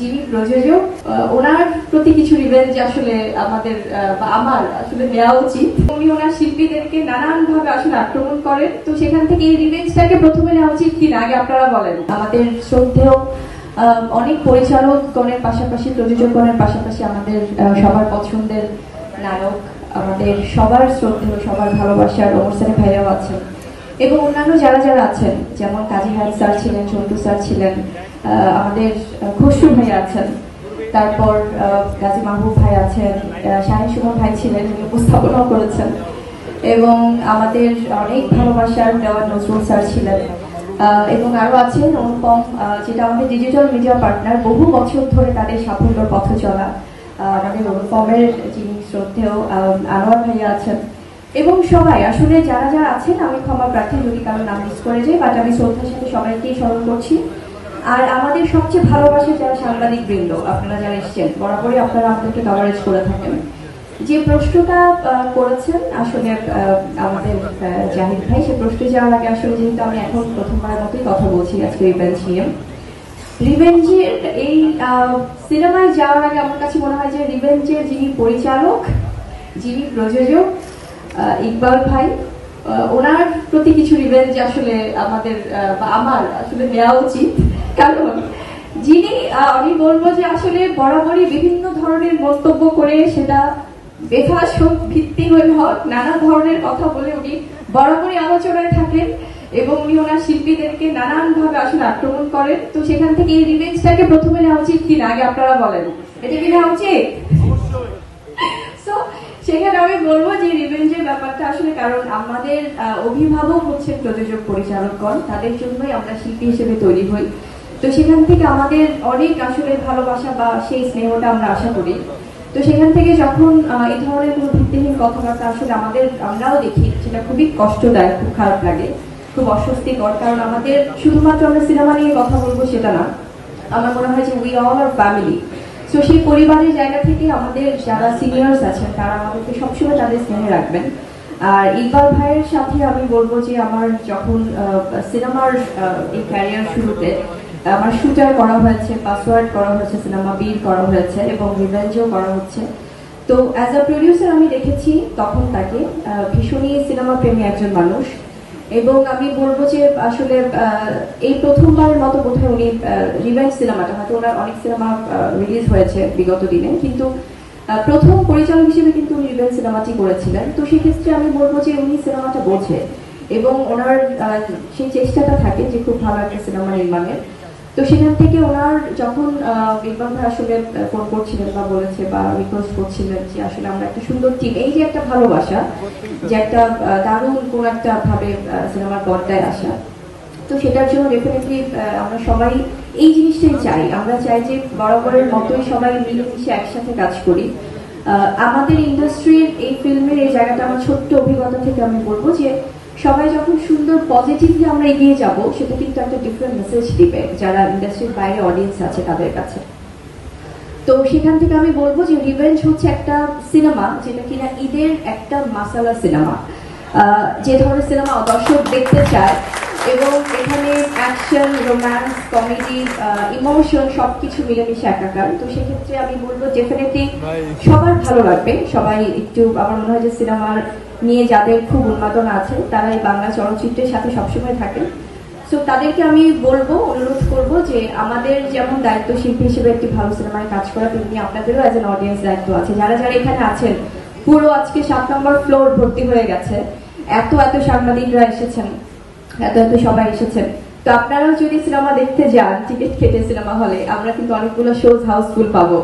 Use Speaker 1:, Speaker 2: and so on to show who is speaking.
Speaker 1: যিনি প্রযোজক ওনার প্রতি কিছু রিভেঞ্জ আসলে আমাদের বা আমার আসলে নেওয়া উচিত। উনি ওনার শিল্পীদেরকে নানান ভাবে আসলে আক্রমণ করেন, তো সেখান থেকে এই রিভেঞ্জটাকে প্রথমে নেওয়া উচিত কিনা আগে আপনারা বলেন। আমাদের শ্রদ্ধেয় অনেক পরিচালকগণের পাশাপাশি প্রযোজকগণের পাশাপাশি আমাদের সবার পছন্দের নায়ক, আমাদের সবার শ্রদ্ধেয় সবার ভালোবাসার ওমর সানি ভাইরাও আছেন এবং অন্যান্য যারা যারা আছেন, যেমন কাজী হায়াত স্যার ছিলেন, চন্টু স্যার ছিলেন, আমাদের খসরু ভাই আছেন, তারপর গাজী মাহবুব ভাই আছেন, শাহিন সুমন ভাই ছিলেন, উনি উপস্থাপনাও করেছেন, এবং আমাদের অনেক ভালোবাসার দেওয়ান নজরুল স্যার ছিলেন, এবং আরো আছেন অনুপম, যেটা আমাদের ডিজিটাল মিডিয়া পার্টনার, বহু বছর ধরে তাদের সাফল্যের পথে চলা আমাদের অনুপমের যিনি শ্রদ্ধেয় আনোয়ার ভাইয়া আছেন, এবং সবাই আসলে যারা যারা আছেন, আমি ক্ষমা প্রার্থী যদি কারো নাম মিস করে যাই, বাট আমি শ্রদ্ধার সাথে সবাইকেই স্মরণ করছি। আর আমাদের সবচেয়ে ভালোবাসা যারা সাংবাদিক বৃন্দ, আপনারা যারা এসছেন, বরাবরই আপনারা আমাদেরকে কভারেজ করে থাকেন। যে প্রশ্নটা করেছেন আসলে আমাদের জাহিদ ভাই, সে প্রশ্নে যাওয়ার আগে আসলে যেহেতু আমি এখন প্রথমবারের মতোই কথা বলছি আজকে রিভেঞ্জ নিয়ে, রিভেঞ্জের এই সিনেমায় যাওয়ার আগে আমার কাছে মনে হয় যে রিভেঞ্জের যিনি পরিচালক, যিনি প্রযোজক ইকবাল ভাই, ওনার প্রতি কিছু রিভেঞ্জ আসলে আমাদের বা আমার আসলে নেওয়া উচিত। কারণ যিনি আমি বলবো যে আসলে বরাবরই বিভিন্ন ধরনের মন্তব্য করে, সেটা বেফাস হোক, ভিত্তিহীন হোক, নানা ধরনের কথা বলে উনি বরাবরই আলোচনায় থাকেন এবং উনি ওনার শিল্পীদেরকে নানান ভাবে আসলে আক্রমণ করেন। তো সেখান থেকে এই রিভেঞ্জটাকে প্রথমে নেওয়া উচিত কিনা আগে আপনারা বলেন, এটা কি নেওয়া উচিত? সেখানে আমি বলবো যে রিভেঞ্জের ব্যাপারটা আসলে, কারণ আমাদের অভিভাবক হচ্ছে প্রযোজক পরিচালকগণ, তাদের জন্যই আমরা শিল্পী হিসেবে তৈরি হই। তো সেখান থেকে আমাদের অনেক আসলে ভালোবাসা বা সেই স্নেহটা আমরা আশা করি। তো সেখান থেকে যখন এই ধরনের কোনো ভিত্তিহীন কথাবার্তা আসলে আমরাও দেখি, সেটা খুবই কষ্টদায়ক, খুব খারাপ লাগে, খুব অস্বস্তিকর। কারণ আমাদের শুধুমাত্র আমরা সিনেমা নিয়ে কথা বলবো সেটা না, আমার মনে হয় যে উই অল আর ফ্যামিলি। তো সেই পরিবারের জায়গা থেকে আমাদের যারা সিনিয়র্স আছেন তারা আমাদেরকে সবসময় তাদের স্নেহে রাখবেন। আর ইকবাল ভাইয়ের সাথে আমি বলবো যে আমার যখন সিনেমার এই ক্যারিয়ার শুরুতে আমার শুটার করা হয়েছে, পাসওয়ার্ড করা হয়েছে, সিনেমা বীর করা হয়েছে এবং রিভেঞ্জও করা হচ্ছে। তো অ্যাজ আ প্রডিউসার আমি দেখেছি তখন তাকে ভীষণই সিনেমা প্রেমী একজন মানুষ, এবং আমি বলবো যে আসলে এই প্রথমবারের মতো বোধহয় উনি রিভেঞ্জ সিনেমাটা, হয়তো ওনার অনেক সিনেমা রিলিজ হয়েছে বিগত দিনে, কিন্তু প্রথম পরিচালক হিসেবে কিন্তু উনি রিভেঞ্জ সিনেমাটি করেছিলেন। তো সেক্ষেত্রে আমি বলবো যে উনি সিনেমাটা বোঝে এবং ওনার সেই চেষ্টাটা থাকে যে খুব ভালো একটা সিনেমা নির্মাণের। তো সেখান থেকে ওনার যখন ইকবাল ভাই আসলে ফোন করছিলেন বা বলেছে বা রিকোয়েস্ট করছিলেন যে আসলে আমরা একটা সুন্দর টিম, এই যে একটা ভালোবাসা, যে একটা দারুণ কোন একটা ভাবে সিনেমার পর্দায় আসা, তো সেটার জন্য ডেফিনেটলি আমরা সবাই এই জিনিসটাই চাই। আমরা চাই যে বরাবরের মতোই সবাই মিলেমিশে একসাথে কাজ করি। আমাদের ইন্ডাস্ট্রির এই ফিল্মের এই জায়গাটা আমার ছোট্ট অভিজ্ঞতা থেকে আমি বলবো যে সবাই যখন সুন্দর পজিটিভলি আমরা এগিয়ে যাব, সেটা কিন্তু একটা ডিফারেন্ট মেসেজ দিবে যারা ইন্ডাস্ট্রির বাইরে অডিয়েন্স আছে তাদের কাছে। তো সেখান থেকে আমি বলবো যে রিভেঞ্জ হচ্ছে একটা সিনেমা যেটা কিনা ঈদের একটা মাসালা সিনেমা, যে ধরনের সিনেমা দর্শক দেখতে চায়, এবং এখানে অ্যাকশন, রোম্যান্স, কমেডি, ইমোশন সবকিছু মিলেমিশে একাকার। তো সেক্ষেত্রে আমি বলবো ডেফিনেটলি সবার ভালো লাগবে। সবাই একটু, আমার মনে হয় যে সিনেমার নিয়ে যাদের খুব উন্মাদনা আছে তারা এই বাংলা চলচ্চিত্রের সাথে সবসময় থাকেন। তো তাদেরকে আমি বলবো, অনুরোধ করবো যে আমাদের যেমন দায়িত্ব শিল্পী হিসেবে একটি ভালো সিনেমায় কাজ করা, তেমনি আপনাদেরও অ্যাজ এন অডিয়েন্স দায়িত্ব আছে। যারা যারা এখানে আছেন, পুরো আজকে 7 নম্বর ফ্লোর ভর্তি হয়ে গেছে, এত এত সাংবাদিকরা এসেছেন, এত এত সবাই এসেছেন। তো আপনারাও যদি সিনেমা দেখতে যান টিকিট কেটে সিনেমা হলে, আমরা কিন্তু অনেকগুলো শোজ হাউসফুল পাবো।